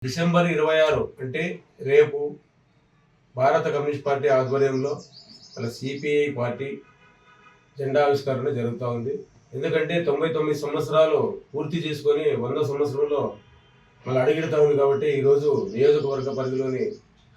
December 26 అంటే రేపు భారత కమ్యూనిస్ట్ పార్టీ ఆధ్వర్యంలో మన సిపిఐ పార్టీ జెండా ఆవిష్కరణ జరుగుతూ ఉంది. ఎందుకంటే 99 సంవత్సరాలు పూర్తి చేసుకొని 100 సంవత్సరంలో మళ్ళీ అడుగెడుతూ ఉంది. కాబట్టి ఈరోజు నియోజకవర్గ పరిధిలోని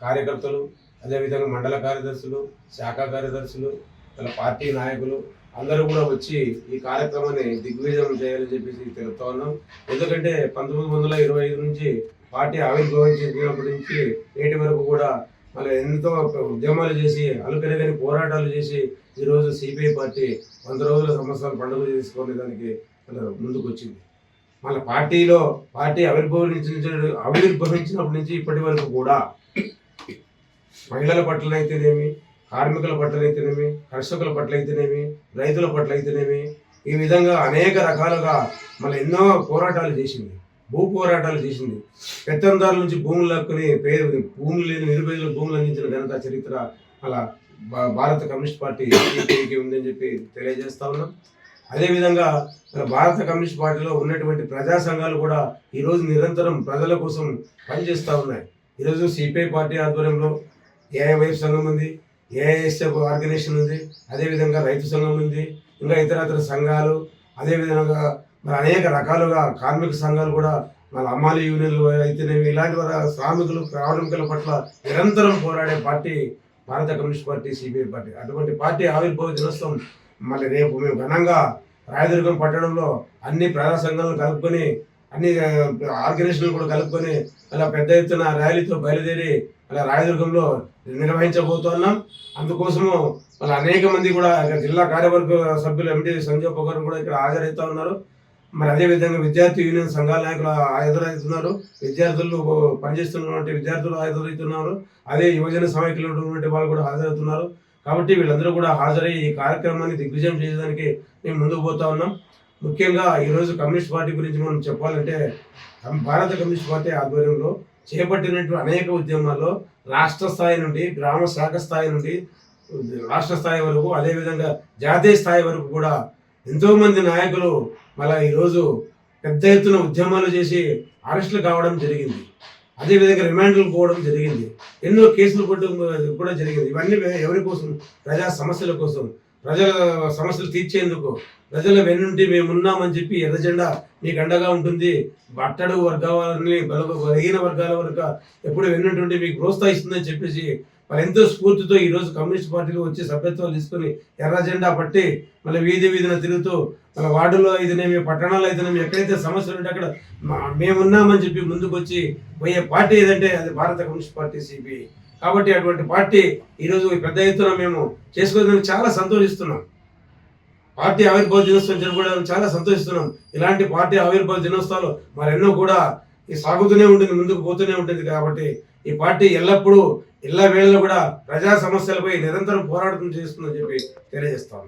కార్యకర్తలు, అదేవిధంగా మండల కార్యదర్శులు, శాఖ కార్యదర్శులు, మన పార్టీ నాయకులు అందరూ కూడా వచ్చి ఈ కార్యక్రమాన్ని దిగ్విజయం చేయాలని చెప్పేసి తెలుపుతా ఉన్నాం. ఎందుకంటే 1925 నుంచి పార్టీ ఆవిర్భవించినప్పటి నుంచి నేటి వరకు కూడా మళ్ళీ ఎంతో ఉద్యమాలు చేసి అలుపెరగని పోరాటాలు చేసి ఈరోజు సిపిఐ పార్టీ 100 రోజుల సంవత్సరాలు పండుగ చేసుకునే దానికి ముందుకు వచ్చింది. మళ్ళీ పార్టీ ఆవిర్భవించినప్పటి నుంచి ఇప్పటి వరకు కూడా మహిళల పట్లనైతేనేమి, కార్మికుల పట్లనైతేనేమి, కర్షకుల పట్లయితేనేమి, రైతుల పట్లయితేనేమి, ఈ విధంగా అనేక రకాలుగా మళ్ళీ ఎన్నో పోరాటాలు చేసింది. భూ పోరాటాలు చేసింది. పెత్తందారుల నుంచి భూములు లాక్కుని భూములు లేని నిరుపేదల భూములు అందించిన ఘనత చరిత్ర అలా భారత కమ్యూనిస్ట్ పార్టీ ఉందని చెప్పి తెలియజేస్తా ఉన్నాం. అదేవిధంగా భారత కమ్యూనిస్ట్ పార్టీలో ఉన్నటువంటి ప్రజా సంఘాలు కూడా ఈరోజు నిరంతరం ప్రజల కోసం పనిచేస్తూ ఉన్నాయి. ఈరోజు సిపిఐ పార్టీ ఆధ్వర్యంలో ఏఐవైఎఫ్ సంఘం ఉంది, ఏఐఎస్ఎఫ్ ఆర్గనైజేషన్ ఉంది, అదేవిధంగా రైతు సంఘం ఉంది, ఇంకా ఇతర సంఘాలు, అదేవిధంగా మరి అనేక రకాలుగా కార్మిక సంఘాలు కూడా మన అమ్మాలి యూనియన్లు అయితేనేవి, ఇలాంటి శ్రామికులు కార్మికుల పట్ల నిరంతరం పోరాడే పార్టీ భారత కమ్యూనిస్ట్ పార్టీ, సిపిఐ పార్టీ. అటువంటి పార్టీ ఆవిర్భావ దినోత్సవం మళ్ళీ రేపు మేము ఘనంగా రాయదుర్గం పట్టణంలో అన్ని ప్రజా సంఘాలను కలుపుకొని, అన్ని ఆర్గనైజేషన్లు కూడా కలుపుకొని అలా పెద్ద ఎత్తున ర్యాలీతో బయలుదేరి అలా రాయదుర్గంలో నిర్వహించబోతున్నాం. అందుకోసము మళ్ళీ అనేక మంది కూడా జిల్లా కార్యవర్గ సభ్యులు ఎండి సంజయ్ పొగర్ కూడా ఇక్కడ హాజరవుతూ ఉన్నారు. మరి అదేవిధంగా విద్యార్థి యూనియన్ సంఘాల నాయకులు హాజరవుతున్నారు, విద్యార్థులు పనిచేస్తున్నటువంటి విద్యార్థులు హాజరవుతున్నారు, అదే యువజన సమైక్యులు ఉన్నటువంటి వాళ్ళు కూడా హాజరవుతున్నారు. కాబట్టి వీళ్ళందరూ కూడా హాజరై ఈ కార్యక్రమాన్ని దిగ్విజయం చేయడానికి మేము ముందుకు పోతా ఉన్నాం. ముఖ్యంగా ఈరోజు కమ్యూనిస్ట్ పార్టీ గురించి మనం చెప్పాలంటే భారత కమ్యూనిస్ట్ పార్టీ ఆధ్వర్యంలో చేపట్టినటువంటి అనేక ఉద్యమాల్లో రాష్ట్ర స్థాయి నుండి, గ్రామ శాఖ స్థాయి నుండి రాష్ట్ర స్థాయి వరకు, అదేవిధంగా జాతీయ స్థాయి వరకు కూడా ఎంతోమంది నాయకులు మళ్ళీ ఈరోజు పెద్ద ఎత్తున ఉద్యమాలు చేసి అరెస్టులు కావడం జరిగింది. అదేవిధంగా రిమాండ్లు పోవడం జరిగింది. ఎన్నో కేసులు కూడా జరిగింది. ఇవన్నీ ఎవరి కోసం? ప్రజా సమస్యల కోసం, ప్రజల సమస్యలు తీర్చేందుకు. ప్రజల వెన్నుంటి మేమున్నామని చెప్పి ఎర్ర జెండా మీకు అండగా ఉంటుంది, బట్టడు వర్గాలని బలహీన వర్గాల వరకు ఎప్పుడు వెన్నుంటుంటే మీకు ప్రోత్సహిస్తుందని చెప్పేసి మరి ఎంతో స్ఫూర్తితో ఈరోజు కమ్యూనిస్ట్ పార్టీలో వచ్చి సభ్యత్వాలు తీసుకొని ఎర్ర జెండా పట్టి మళ్ళీ వీధిన తిరుగుతూ మన వార్డులో అయితేనేమి, పట్టణాల్లో అయితేనేమి, ఎక్కడైతే సమస్యలు ఉంటే అక్కడ మేమున్నామని చెప్పి ముందుకు వచ్చి పోయే పార్టీ ఏదంటే అది భారత కమ్యూనిస్ట్ పార్టీ, సిపిఐ. కాబట్టి అటువంటి పార్టీ ఈరోజు పెద్ద ఎత్తున మేము చేసుకోవడానికి చాలా సంతోషిస్తున్నాం. పార్టీ ఆవిర్భావ దినోత్సవం జరుపుకోవడానికి చాలా సంతోషిస్తున్నాం. ఇలాంటి పార్టీ ఆవిర్భావ దినోత్సవాలు మరెన్నో కూడా ఈ సాగుతూనే ఉంటుంది, ముందుకు పోతూనే ఉంటుంది. కాబట్టి ఈ పార్టీ ఎల్లప్పుడూ వేళలో కూడా ప్రజా సమస్యలపై నిరంతరం పోరాటం చేస్తుందని చెప్పి తెలియజేస్తాం.